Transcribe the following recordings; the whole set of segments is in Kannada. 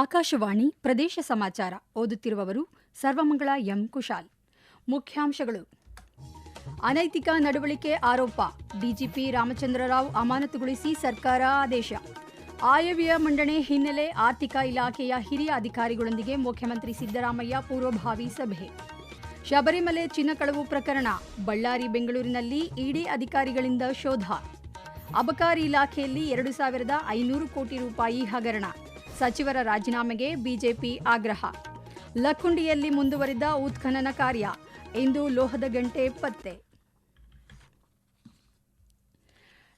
ಆಕಾಶವಾಣಿ ಪ್ರದೇಶ ಸಮಾಚಾರ ಓದುತ್ತಿರುವವರು ಸರ್ವಮಂಗಳ ಎಂ ಕುಶಾಲ್. ಮುಖ್ಯಾಂಶಗಳು: ಅನೈತಿಕ ನಡವಳಿಕೆ ಆರೋಪ, ಡಿಜಿಪಿ ರಾಮಚಂದ್ರ ರಾವ್ ಅಮಾನತುಗೊಳಿಸಿ ಸರ್ಕಾರ ಆದೇಶ. ಆಯವ್ಯಯ ಮಂಡನೆ ಹಿನ್ನೆಲೆ ಆರ್ಥಿಕ ಇಲಾಖೆಯ ಹಿರಿಯ ಅಧಿಕಾರಿಗಳೊಂದಿಗೆ ಮುಖ್ಯಮಂತ್ರಿ ಸಿದ್ದರಾಮಯ್ಯ ಪೂರ್ವಭಾವಿ ಸಭೆ. ಶಬರಿಮಲೆ ಚಿನ್ನ ಕಳವು ಪ್ರಕರಣ, ಬಳ್ಳಾರಿ ಬೆಂಗಳೂರಿನಲ್ಲಿ ಇಡಿ ಅಧಿಕಾರಿಗಳಿಂದ ಶೋಧ. ಅಬಕಾರಿ ಇಲಾಖೆಯಲ್ಲಿ 2,500 ಕೋಟಿ ರೂಪಾಯಿ ಹಗರಣ, ಸಚಿವರ ರಾಜೀನಾಮೆಗೆ ಬಿಜೆಪಿ ಆಗ್ರಹ. ಲಕ್ಕುಂಡಿಯಲ್ಲಿ ಮುಂದುವರಿದ ಉತ್ಖನನ ಕಾರ್ಯ, ಇಂದು ಲೋಹದ ಗಂಟೆ ಪತ್ತೆ.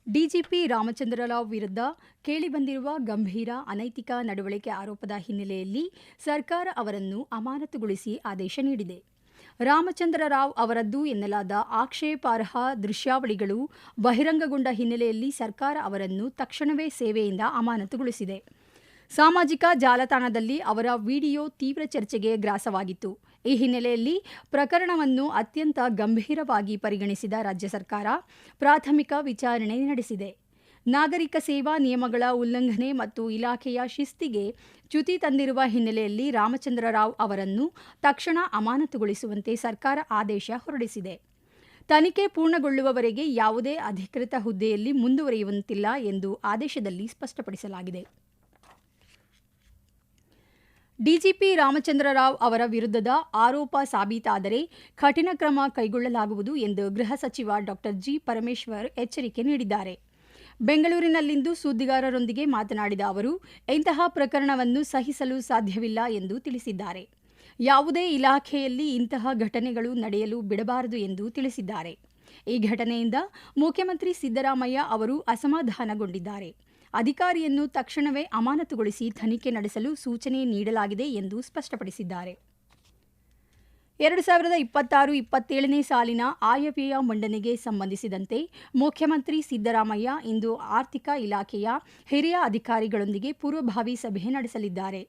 ಡಿಜಿಪಿ ರಾಮಚಂದ್ರ ರಾವ್ ವಿರುದ್ಧ ಕೇಳಿಬಂದಿರುವ ಗಂಭೀರ ಅನೈತಿಕ ನಡವಳಿಕೆ ಆರೋಪದ ಹಿನ್ನೆಲೆಯಲ್ಲಿ ಸರ್ಕಾರ ಅವರನ್ನು ಅಮಾನತುಗೊಳಿಸಿ ಆದೇಶ ನೀಡಿದೆ. ರಾಮಚಂದ್ರ ರಾವ್ ಅವರದ್ದು ಎನ್ನಲಾದ ಆಕ್ಷೇಪಾರ್ಹ ದೃಶ್ಯಾವಳಿಗಳು ಬಹಿರಂಗಗೊಂಡ ಹಿನ್ನೆಲೆಯಲ್ಲಿ ಸರ್ಕಾರ ಅವರನ್ನು ತಕ್ಷಣವೇ ಸೇವೆಯಿಂದ ಅಮಾನತುಗೊಳಿಸಿದೆ. ಸಾಮಾಜಿಕ ಜಾಲತಾಣದಲ್ಲಿ ಅವರ ವಿಡಿಯೋ ತೀವ್ರ ಚರ್ಚೆಗೆ ಗ್ರಾಸವಾಗಿತ್ತು. ಈ ಹಿನ್ನೆಲೆಯಲ್ಲಿ ಪ್ರಕರಣವನ್ನು ಅತ್ಯಂತ ಗಂಭೀರವಾಗಿ ಪರಿಗಣಿಸಿದ ರಾಜ್ಯ ಸರ್ಕಾರ ಪ್ರಾಥಮಿಕ ವಿಚಾರಣೆ ನಡೆಸಿದೆ. ನಾಗರಿಕ ಸೇವಾ ನಿಯಮಗಳ ಉಲ್ಲಂಘನೆ ಮತ್ತು ಇಲಾಖೆಯ ಶಿಸ್ತಿಗೆ ಚ್ಯುತಿ ತಂದಿರುವ ಹಿನ್ನೆಲೆಯಲ್ಲಿ ರಾಮಚಂದ್ರ ರಾವ್ ಅವರನ್ನು ತಕ್ಷಣ ಅಮಾನತುಗೊಳಿಸುವಂತೆ ಸರ್ಕಾರ ಆದೇಶ ಹೊರಡಿಸಿದೆ. ತನಿಖೆ ಪೂರ್ಣಗೊಳ್ಳುವವರೆಗೆ ಯಾವುದೇ ಅಧಿಕೃತ ಹುದ್ದೆಯಲ್ಲಿ ಮುಂದುವರಿಯುವಂತಿಲ್ಲ ಎಂದು ಆದೇಶದಲ್ಲಿ ಸ್ಪಷ್ಟಪಡಿಸಲಾಗಿದೆ. ಡಿಜಿಪಿ ರಾಮಚಂದ್ರ ರಾವ್ ಅವರ ವಿರುದ್ಧದ ಆರೋಪ ಸಾಬೀತಾದರೆ ಕಠಿಣ ಕ್ರಮ ಕೈಗೊಳ್ಳಲಾಗುವುದು ಎಂದು ಗೃಹ ಸಚಿವ ಡಾ ಜಿ. ಪರಮೇಶ್ವರ್ ಎಚ್ಚರಿಕೆ ನೀಡಿದ್ದಾರೆ. ಬೆಂಗಳೂರಿನಲ್ಲಿಂದು ಸುದ್ದಿಗಾರರೊಂದಿಗೆ ಮಾತನಾಡಿದ ಅವರು, ಇಂತಹ ಪ್ರಕರಣವನ್ನು ಸಹಿಸಲು ಸಾಧ್ಯವಿಲ್ಲ ಎಂದು ತಿಳಿಸಿದ್ದಾರೆ. ಯಾವುದೇ ಇಲಾಖೆಯಲ್ಲಿ ಇಂತಹ ಘಟನೆಗಳು ನಡೆಯಲು ಬಿಡಬಾರದು ಎಂದು ತಿಳಿಸಿದ್ದಾರೆ. ಈ ಘಟನೆಯಿಂದ ಮುಖ್ಯಮಂತ್ರಿ ಸಿದ್ದರಾಮಯ್ಯ ಅವರು ಅಸಮಾಧಾನಗೊಂಡಿದ್ದಾರೆ. ಅಧಿಕಾರಿಯನ್ನು ತಕ್ಷಣವೇ ಅಮಾನತುಗೊಳಿಸಿ ತನಿಖೆ ನಡೆಸಲು ಸೂಚನೆ ನೀಡಲಾಗಿದೆ ಎಂದು ಸ್ಪಷ್ಟಪಡಿಸಿದ್ದಾರೆ. 2026-27ನೇ ಸಾಲಿನ ಆಯವ್ಯಯ ಮಂಡನೆಗೆ ಸಂಬಂಧಿಸಿದಂತೆ ಮುಖ್ಯಮಂತ್ರಿ ಸಿದ್ದರಾಮಯ್ಯ ಇಂದು ಆರ್ಥಿಕ ಇಲಾಖೆಯ ಹಿರಿಯ ಅಧಿಕಾರಿಗಳೊಂದಿಗೆ ಪೂರ್ವಭಾವಿ ಸಭೆ ನಡೆಸಲಿದ್ದಾರೆ.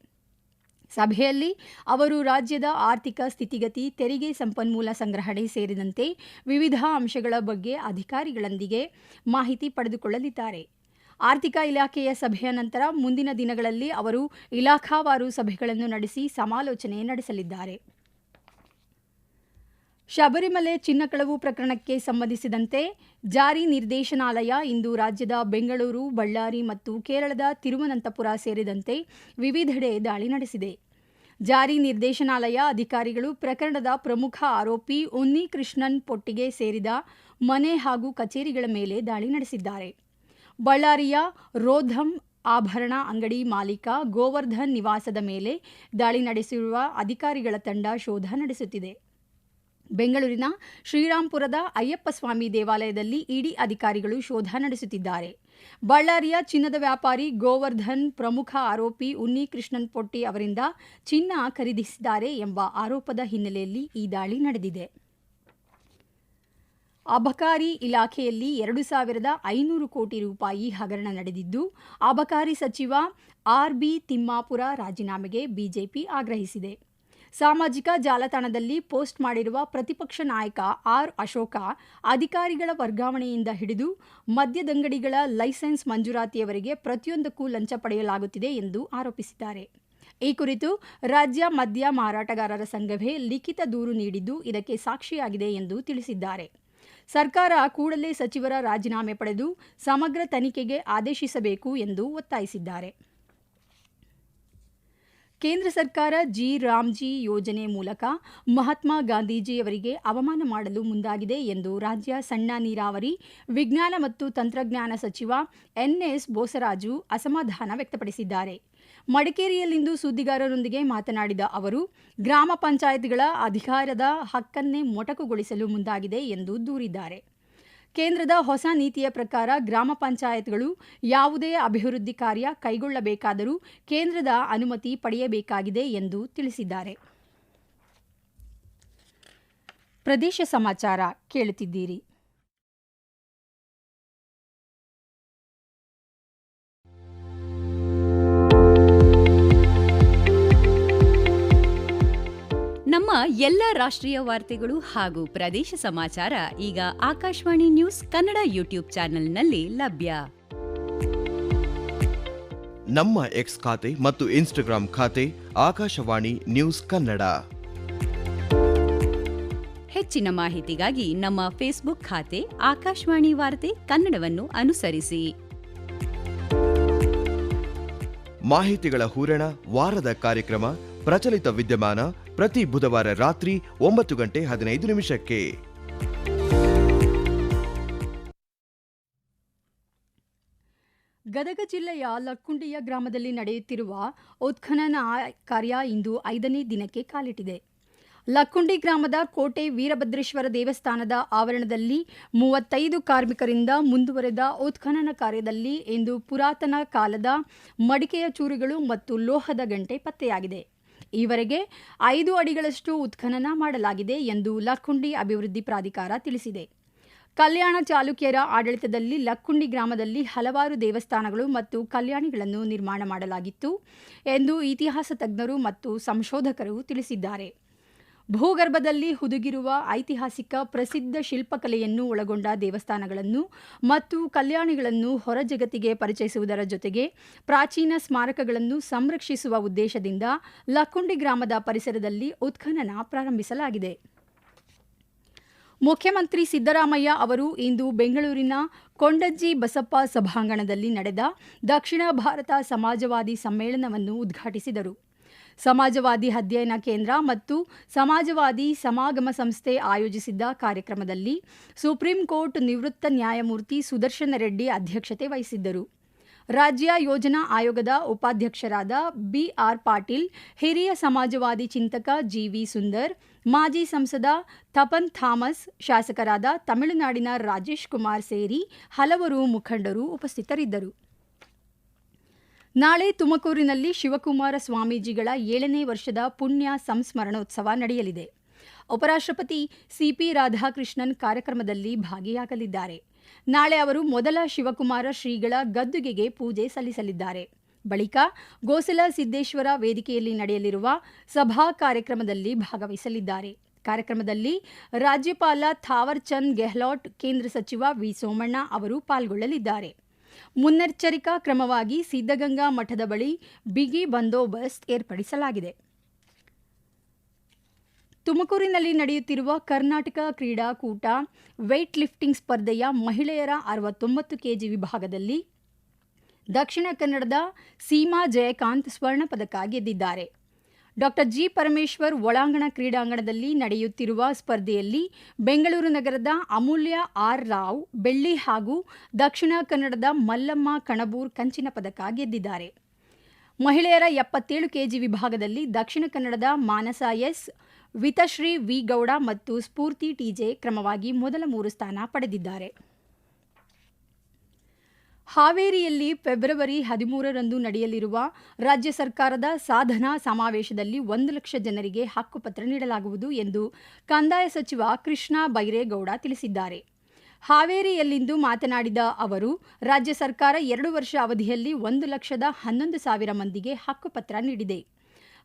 ಸಭೆಯಲ್ಲಿ ಅವರು ರಾಜ್ಯದ ಆರ್ಥಿಕ ಸ್ಥಿತಿಗತಿ, ತೆರಿಗೆ ಸಂಪನ್ಮೂಲ ಸಂಗ್ರಹಣೆ ಸೇರಿದಂತೆ ವಿವಿಧ ಅಂಶಗಳ ಬಗ್ಗೆ ಅಧಿಕಾರಿಗಳೊಂದಿಗೆ ಮಾಹಿತಿ ಪಡೆದುಕೊಳ್ಳಲಿದ್ದಾರೆ. ಆರ್ಥಿಕ ಇಲಾಖೆಯ ಸಭೆಯ ನಂತರ ಮುಂದಿನ ದಿನಗಳಲ್ಲಿ ಅವರು ಇಲಾಖಾವಾರು ಸಭೆಗಳನ್ನು ನಡೆಸಿ ಸಮಾಲೋಚನೆ ನಡೆಸಲಿದ್ದಾರೆ. ಶಬರಿಮಲೆ ಚಿನ್ನ ಕಳವು ಪ್ರಕರಣಕ್ಕೆ ಸಂಬಂಧಿಸಿದಂತೆ ಜಾರಿ ನಿರ್ದೇಶನಾಲಯ ಇಂದು ರಾಜ್ಯದ ಬೆಂಗಳೂರು, ಬಳ್ಳಾರಿ ಮತ್ತು ಕೇರಳದ ತಿರುವನಂತಪುರ ಸೇರಿದಂತೆ ವಿವಿಧೆಡೆ ದಾಳಿ ನಡೆಸಿದೆ. ಜಾರಿ ನಿರ್ದೇಶನಾಲಯ ಅಧಿಕಾರಿಗಳು ಪ್ರಕರಣದ ಪ್ರಮುಖ ಆರೋಪಿ ಉನ್ನಿಕೃಷ್ಣನ್ ಪೊಟ್ಟಿಗೆ ಸೇರಿದ ಮನೆ ಹಾಗೂ ಕಚೇರಿಗಳ ಮೇಲೆ ದಾಳಿ ನಡೆಸಿದ್ದಾರೆ. ಬಳ್ಳಾರಿಯ ರೋಧಮ್ ಆಭರಣ ಅಂಗಡಿ ಮಾಲೀಕ ಗೋವರ್ಧನ್ ನಿವಾಸದ ಮೇಲೆ ದಾಳಿ ನಡೆಸಿರುವ ಅಧಿಕಾರಿಗಳ ತಂಡ ಶೋಧ ನಡೆಸುತ್ತಿದೆ. ಬೆಂಗಳೂರಿನ ಶ್ರೀರಾಂಪುರದ ಅಯ್ಯಪ್ಪಸ್ವಾಮಿ ದೇವಾಲಯದಲ್ಲಿ ಇಡಿ ಅಧಿಕಾರಿಗಳು ಶೋಧ ನಡೆಸುತ್ತಿದ್ದಾರೆ. ಬಳ್ಳಾರಿಯ ಚಿನ್ನದ ವ್ಯಾಪಾರಿ ಗೋವರ್ಧನ್ ಪ್ರಮುಖ ಆರೋಪಿ ಉನ್ನಿಕೃಷ್ಣನ್ ಪೊಟ್ಟಿ ಅವರಿಂದ ಚಿನ್ನ ಖರೀದಿಸಿದ್ದಾರೆ ಎಂಬ ಆರೋಪದ ಹಿನ್ನೆಲೆಯಲ್ಲಿ ಈ ದಾಳಿ ನಡೆದಿದೆ. ಅಬಕಾರಿ ಇಲಾಖೆಯಲ್ಲಿ 2,500 ಕೋಟಿ ರೂಪಾಯಿ ಹಗರಣ ನಡೆದಿದ್ದು, ಅಬಕಾರಿ ಸಚಿವ ಆರ್.ಬಿ. ತಿಮ್ಮಾಪುರ ರಾಜೀನಾಮೆಗೆ ಬಿಜೆಪಿ ಆಗ್ರಹಿಸಿದೆ. ಸಾಮಾಜಿಕ ಜಾಲತಾಣದಲ್ಲಿ ಪೋಸ್ಟ್ ಮಾಡಿರುವ ಪ್ರತಿಪಕ್ಷ ನಾಯಕ ಆರ್. ಅಶೋಕ, ಅಧಿಕಾರಿಗಳ ವರ್ಗಾವಣೆಯಿಂದ ಹಿಡಿದು ಮದ್ಯದಂಗಡಿಗಳ ಲೈಸೆನ್ಸ್ ಮಂಜೂರಾತಿಯವರೆಗೆ ಪ್ರತಿಯೊಂದಕ್ಕೂ ಲಂಚ ಪಡೆಯಲಾಗುತ್ತಿದೆ ಎಂದು ಆರೋಪಿಸಿದ್ದಾರೆ. ಈ ಕುರಿತು ರಾಜ್ಯ ಮದ್ಯ ಮಾರಾಟಗಾರರ ಸಂಘವೇ ಲಿಖಿತ ದೂರು ನೀಡಿದ್ದು, ಇದಕ್ಕೆ ಸಾಕ್ಷಿಯಾಗಿದೆ ಎಂದು ತಿಳಿಸಿದ್ದಾರೆ. ಸರ್ಕಾರ ಕೂಡಲೇ ಸಚಿವರ ರಾಜೀನಾಮೆ ಪಡೆದು ಸಮಗ್ರ ತನಿಖೆಗೆ ಆದೇಶಿಸಬೇಕು ಎಂದು ಒತ್ತಾಯಿಸಿದ್ದಾರೆ. ಕೇಂದ್ರ ಸರ್ಕಾರ ಜಿ ರಾಮ್ಜಿ ಯೋಜನೆ ಮೂಲಕ ಮಹಾತ್ಮ ಗಾಂಧೀಜಿಯವರಿಗೆ ಅವಮಾನ ಮಾಡಲು ಮುಂದಾಗಿದೆ ಎಂದು ರಾಜ್ಯ ಸಣ್ಣ ನೀರಾವರಿ, ವಿಜ್ಞಾನ ಮತ್ತು ತಂತ್ರಜ್ಞಾನ ಸಚಿವ ಎನ್.ಎಸ್. ಬೋಸರಾಜು ಅಸಮಾಧಾನ ವ್ಯಕ್ತಪಡಿಸಿದ್ದಾರೆ. ಮಡಿಕೇರಿಯಲ್ಲಿಂದು ಸುದ್ದಿಗಾರರೊಂದಿಗೆ ಮಾತನಾಡಿದ ಅವರು, ಗ್ರಾಮ ಪಂಚಾಯತ್ಗಳ ಅಧಿಕಾರದ ಹಕ್ಕನ್ನೇ ಮೊಟಕುಗೊಳಿಸಲು ಮುಂದಾಗಿದೆ ಎಂದು ದೂರಿದ್ದಾರೆ. ಕೇಂದ್ರದ ಹೊಸ ನೀತಿಯ ಪ್ರಕಾರ ಗ್ರಾಮ ಪಂಚಾಯತ್ಗಳು ಯಾವುದೇ ಅಭಿವೃದ್ಧಿ ಕಾರ್ಯ ಕೈಗೊಳ್ಳಬೇಕಾದರೂ ಕೇಂದ್ರದ ಅನುಮತಿ ಪಡೆಯಬೇಕಾಗಿದೆ ಎಂದು ತಿಳಿಸಿದ್ದಾರೆ. ಪ್ರದೇಶ ಸಮಾಚಾರ ಕೇಳುತ್ತಿದ್ದೀರಿ. ನಮ್ಮ ಎಲ್ಲ ರಾಷ್ಟ್ರೀಯ ವಾರ್ತೆಗಳು ಹಾಗೂ ಪ್ರದೇಶ ಸಮಾಚಾರ ಈಗ ಆಕಾಶವಾಣಿ ನ್ಯೂಸ್ ಕನ್ನಡ ಯೂಟ್ಯೂಬ್ ಚಾನೆಲ್ನಲ್ಲಿ ಲಭ್ಯ. ನಮ್ಮ ಎಕ್ಸ್ ಖಾತೆ ಮತ್ತು ಇನ್ಸ್ಟಾಗ್ರಾಂ ಖಾತೆ ಆಕಾಶವಾಣಿ ನ್ಯೂಸ್ ಕನ್ನಡ. ಹೆಚ್ಚಿನ ಮಾಹಿತಿಗಾಗಿ ನಮ್ಮ ಫೇಸ್ಬುಕ್ ಖಾತೆ ಆಕಾಶವಾಣಿ ವಾರ್ತೆ ಕನ್ನಡವನ್ನು ಅನುಸರಿಸಿ. ಮಾಹಿತಿಗಳ ಹೂರಣ, ವಾರದ ಕಾರ್ಯಕ್ರಮ, ಪ್ರಚಲಿತ ವಿದ್ಯಮಾನ ಪ್ರತಿ ಬುಧವಾರ ರಾತ್ರಿ 9:15 ಗದಗ ಜಿಲ್ಲೆಯ ಲಕ್ಕುಂಡಿಯ ಗ್ರಾಮದಲ್ಲಿ ನಡೆಯುತ್ತಿರುವ ಉತ್ಖನನ ಕಾರ್ಯ ಇಂದು 5ನೇ ದಿನಕ್ಕೆ ಕಾಲಿಟ್ಟಿದೆ. ಲಕ್ಕುಂಡಿ ಗ್ರಾಮದ ಕೋಟೆ ವೀರಭದ್ರೇಶ್ವರ ದೇವಸ್ಥಾನದ ಆವರಣದಲ್ಲಿ 35 ಕಾರ್ಮಿಕರಿಂದ ಮುಂದುವರೆದ ಉತ್ಖನನ ಕಾರ್ಯದಲ್ಲಿ ಇಂದು ಪುರಾತನ ಕಾಲದ ಮಡಿಕೆಯ ಚೂರುಗಳು ಮತ್ತು ಲೋಹದ ಗಂಟೆ ಪತ್ತೆಯಾಗಿದೆ. ಈವರೆಗೆ 5 ಅಡಿಗಳಷ್ಟು ಉತ್ಖನನ ಮಾಡಲಾಗಿದೆ ಎಂದು ಲಕ್ಕುಂಡಿ ಅಭಿವೃದ್ಧಿ ಪ್ರಾಧಿಕಾರ ತಿಳಿಸಿದೆ. ಕಲ್ಯಾಣ ಚಾಲುಕ್ಯರ ಆಡಳಿತದಲ್ಲಿ ಲಕ್ಕುಂಡಿ ಗ್ರಾಮದಲ್ಲಿ ಹಲವಾರು ದೇವಸ್ಥಾನಗಳು ಮತ್ತು ಕಲ್ಯಾಣಿಗಳನ್ನು ನಿರ್ಮಾಣ ಮಾಡಲಾಗಿತ್ತು ಎಂದು ಇತಿಹಾಸ ತಜ್ಞರು ಮತ್ತು ಸಂಶೋಧಕರು ತಿಳಿಸಿದ್ದಾರೆ. ಭೂಗರ್ಭದಲ್ಲಿ ಹುದುಗಿರುವ ಐತಿಹಾಸಿಕ ಪ್ರಸಿದ್ಧ ಶಿಲ್ಪಕಲೆಯನ್ನು ಒಳಗೊಂಡ ದೇವಸ್ಥಾನಗಳನ್ನು ಮತ್ತು ಕಲ್ಯಾಣಿಗಳನ್ನು ಹೊರ ಜಗತ್ತಿಗೆ ಪರಿಚಯಿಸುವುದರ ಜೊತೆಗೆ ಪ್ರಾಚೀನ ಸ್ಮಾರಕಗಳನ್ನು ಸಂರಕ್ಷಿಸುವ ಉದ್ದೇಶದಿಂದ ಲಕ್ಕುಂಡಿ ಗ್ರಾಮದ ಪರಿಸರದಲ್ಲಿ ಉತ್ಖನನ ಪ್ರಾರಂಭಿಸಲಾಗಿದೆ. ಮುಖ್ಯಮಂತ್ರಿ ಸಿದ್ದರಾಮಯ್ಯ ಅವರು ಇಂದು ಬೆಂಗಳೂರಿನ ಕೊಂಡಜ್ಜಿ ಬಸಪ್ಪ ಸಭಾಂಗಣದಲ್ಲಿ ನಡೆದ ದಕ್ಷಿಣ ಭಾರತ ಸಮಾಜವಾದಿ ಸಮ್ಮೇಳನವನ್ನು ಉದ್ಘಾಟಿಸಿದರು. ಸಮಾಜವಾದಿ ಅಧ್ಯಯನ ಕೇಂದ್ರ ಮತ್ತು ಸಮಾಜವಾದಿ ಸಮಾಗಮ ಸಂಸ್ಥೆ ಆಯೋಜಿಸಿದ್ದ ಕಾರ್ಯಕ್ರಮದಲ್ಲಿ ಸುಪ್ರೀಂ ಕೋರ್ಟ್ ನಿವೃತ್ತ ನ್ಯಾಯಮೂರ್ತಿ ಸುದರ್ಶನ ರೆಡ್ಡಿ ಅಧ್ಯಕ್ಷತೆ ವಹಿಸಿದ್ದರು. ರಾಜ್ಯ ಯೋಜನಾ ಆಯೋಗದ ಉಪಾಧ್ಯಕ್ಷರಾದ ಬಿಆರ್ ಪಾಟೀಲ್, ಹಿರಿಯ ಸಮಾಜವಾದಿ ಚಿಂತಕ ಜಿವಿ ಸುಂದರ್, ಮಾಜಿ ಸಂಸದ ತಪನ್ ಥಾಮಸ್, ಶಾಸಕರಾದ ತಮಿಳುನಾಡಿನ ರಾಜೇಶ್ ಕುಮಾರ್ ಸೇರಿ ಹಲವರು ಮುಖಂಡರು ಉಪಸ್ಥಿತರಿದ್ದರು. ನಾಳೆ ತುಮಕೂರಿನಲ್ಲಿ ಶಿವಕುಮಾರ ಸ್ವಾಮೀಜಿಗಳ 7ನೇ ವರ್ಷದ ಪುಣ್ಯ ಸಂಸ್ಮರಣೋತ್ಸವ ನಡೆಯಲಿದೆ. ಉಪರಾಷ್ಟ್ರಪತಿ ಸಿಪಿ ರಾಧಾಕೃಷ್ಣನ್ ಕಾರ್ಯಕ್ರಮದಲ್ಲಿ ಭಾಗಿಯಾಗಲಿದ್ದಾರೆ. ನಾಳೆ ಅವರು ಮೊದಲ ಶಿವಕುಮಾರ ಶ್ರೀಗಳ ಗದ್ದುಗೆಗೆ ಪೂಜೆ ಸಲ್ಲಿಸಲಿದ್ದಾರೆ. ಬಳಿಕ ಗೋಸಲ ಸಿದ್ದೇಶ್ವರ ವೇದಿಕೆಯಲ್ಲಿ ನಡೆಯಲಿರುವ ಸಭಾ ಕಾರ್ಯಕ್ರಮದಲ್ಲಿ ಭಾಗವಹಿಸಲಿದ್ದಾರೆ. ಕಾರ್ಯಕ್ರಮದಲ್ಲಿ ರಾಜ್ಯಪಾಲ ಥಾವರ್ ಚಂದ್ ಗೆಹ್ಲೋಟ್, ಕೇಂದ್ರ ಸಚಿವ ವಿ ಸೋಮಣ್ಣ ಅವರು ಪಾಲ್ಗೊಳ್ಳಲಿದ್ದಾರೆ. ಮುನ್ನೆಚ್ಚರಿಕಾ ಕ್ರಮವಾಗಿ ಸಿದ್ಧಗಂಗಾ ಮಠದ ಬಳಿ ಬಿಗಿ ಬಂದೋಬಸ್ತ್ ಏರ್ಪಡಿಸಲಾಗಿದೆ. ತುಮಕೂರಿನಲ್ಲಿ ನಡೆಯುತ್ತಿರುವ ಕರ್ನಾಟಕ ಕ್ರೀಡಾಕೂಟ ವೇಟ್ ಲಿಫ್ಟಿಂಗ್ ಸ್ಪರ್ಧೆಯ ಮಹಿಳೆಯರ 69 ಕೆಜಿ ವಿಭಾಗದಲ್ಲಿ ದಕ್ಷಿಣ ಕನ್ನಡದ ಸೀಮಾ ಜಯಕಾಂತ್ ಸ್ವರ್ಣ ಪದಕ ಗೆದ್ದಿದ್ದಾರೆ. ಡಾ ಜಿ ಪರಮೇಶ್ವರ್ ಒಳಾಂಗಣ ಕ್ರೀಡಾಂಗಣದಲ್ಲಿ ನಡೆಯುತ್ತಿರುವ ಸ್ಪರ್ಧೆಯಲ್ಲಿ ಬೆಂಗಳೂರು ನಗರದ ಅಮೂಲ್ಯ ಆರ್ ರಾವ್ ಬೆಳ್ಳಿ ಹಾಗೂ ದಕ್ಷಿಣ ಕನ್ನಡದ ಮಲ್ಲಮ್ಮ ಕಣಬೂರ್ ಕಂಚಿನ ಪದಕ ಗೆದ್ದಿದ್ದಾರೆ. ಮಹಿಳೆಯರ 77 ಕೆಜಿ ವಿಭಾಗದಲ್ಲಿ ದಕ್ಷಿಣ ಕನ್ನಡದ ಮಾನಸ ಎಸ್, ವಿತಶ್ರೀ ವಿ ಗೌಡ ಮತ್ತು ಸ್ಫೂರ್ತಿ ಟಿಜೆ ಕ್ರಮವಾಗಿ ಮೊದಲ 3 ಸ್ಥಾನ ಪಡೆದಿದ್ದಾರೆ. ಹಾವೇರಿಯಲ್ಲಿ ಫೆಬ್ರವರಿ 13ರಂದು ನಡೆಯಲಿರುವ ರಾಜ್ಯ ಸರ್ಕಾರದ ಸಾಧನಾ ಸಮಾವೇಶದಲ್ಲಿ 1 ಲಕ್ಷ ಜನರಿಗೆ ಹಕ್ಕುಪತ್ರ ನೀಡಲಾಗುವುದು ಎಂದು ಕಂದಾಯ ಸಚಿವ ಕೃಷ್ಣ ಬೈರೇಗೌಡ ತಿಳಿಸಿದ್ದಾರೆ. ಹಾವೇರಿಯಲ್ಲಿಂದು ಮಾತನಾಡಿದ ಅವರು, ರಾಜ್ಯ ಸರ್ಕಾರ 2 ವರ್ಷ ಅವಧಿಯಲ್ಲಿ 1,11,000 ಮಂದಿಗೆ ಹಕ್ಕುಪತ್ರ ನೀಡಿದೆ.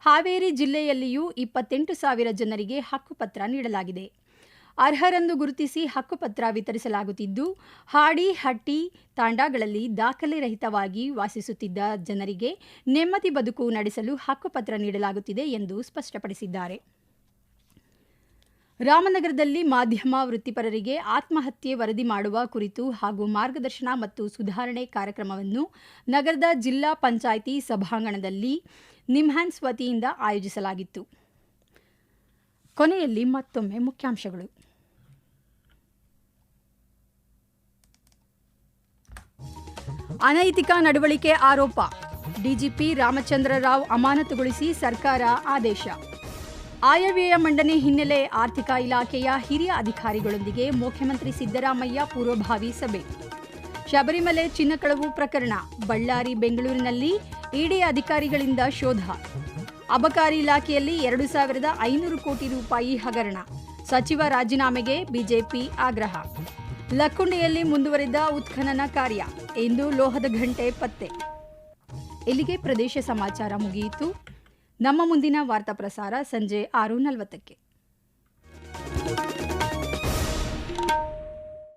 ಹಾವೇರಿ ಜಿಲ್ಲೆಯಲ್ಲಿಯೂ 28,000 ಜನರಿಗೆ ಹಕ್ಕುಪತ್ರ ನೀಡಲಾಗಿದೆ. ಅರ್ಹರೆಂದು ಗುರುತಿಸಿ ಹಕ್ಕುಪತ್ರ ವಿತರಿಸಲಾಗುತ್ತಿದ್ದು, ಹಾಡಿ, ಹಟ್ಟಿ, ತಾಂಡಾಗಳಲ್ಲಿ ದಾಖಲೆ ರಹಿತವಾಗಿ ವಾಸಿಸುತ್ತಿದ್ದ ಜನರಿಗೆ ನೆಮ್ಮದಿ ಬದುಕು ನಡೆಸಲು ಹಕ್ಕುಪತ್ರ ನೀಡಲಾಗುತ್ತಿದೆ ಎಂದು ಸ್ಪಷ್ಟಪಡಿಸಿದ್ದಾರೆ. ರಾಮನಗರದಲ್ಲಿ ಮಾಧ್ಯಮ ವೃತ್ತಿಪರರಿಗೆ ಆತ್ಮಹತ್ಯೆ ವರದಿ ಮಾಡುವ ಕುರಿತು ಹಾಗೂ ಮಾರ್ಗದರ್ಶನ ಮತ್ತು ಸುಧಾರಣೆ ಕಾರ್ಯಕ್ರಮವನ್ನು ನಗರದ ಜಿಲ್ಲಾ ಪಂಚಾಯಿತಿ ಸಭಾಂಗಣದಲ್ಲಿ ನಿಮ್ಹಾನ್ಸ್ ವತಿಯಿಂದ ಆಯೋಜಿಸಲಾಗಿತ್ತು. ಕೊನೆಯಲ್ಲಿ ಮತ್ತೊಮ್ಮೆ ಮುಖ್ಯಾಂಶಗಳು. ಅನೈತಿಕ ನಡವಳಿಕೆ ಆರೋಪ, ಡಿಜಿಪಿ ರಾಮಚಂದ್ರ ರಾವ್ ಅಮಾನತುಗೊಳಿಸಿ ಸರ್ಕಾರ ಆದೇಶ. ಆಯವ್ಯಯ ಮಂಡನೆ ಹಿನ್ನೆಲೆ ಆರ್ಥಿಕ ಇಲಾಖೆಯ ಹಿರಿಯ ಅಧಿಕಾರಿಗಳೊಂದಿಗೆ ಮುಖ್ಯಮಂತ್ರಿ ಸಿದ್ದರಾಮಯ್ಯ ಪೂರ್ವಭಾವಿ ಸಭೆ. ಶಬರಿಮಲೆ ಚಿನ್ನ ಕಳವು ಪ್ರಕರಣ, ಬಳ್ಳಾರಿ, ಬೆಂಗಳೂರಿನಲ್ಲಿ ಇಡಿ ಅಧಿಕಾರಿಗಳಿಂದ ಶೋಧ. ಅಬಕಾರಿ ಇಲಾಖೆಯಲ್ಲಿ 2,500 ಕೋಟಿ ರೂಪಾಯಿ ಹಗರಣ, ಸಚಿವ ರಾಜೀನಾಮೆಗೆ ಬಿಜೆಪಿ ಆಗ್ರಹ. ಲಕ್ಕುಂಡಿಯಲ್ಲಿ ಮುಂದುವರಿದ ಉತ್ಖನನ ಕಾರ್ಯ, ಇಂದು ಲೋಹದ ಗಂಟೆ ಪತ್ತೆ. ಇಲ್ಲಿಗೆ ಪ್ರದೇಶ ಸಮಾಚಾರ ಮುಗಿಯಿತು. ನಮ್ಮ ಮುಂದಿನ ವಾರ್ತಾ ಪ್ರಸಾರ ಸಂಜೆ 6:40ಕ್ಕೆ.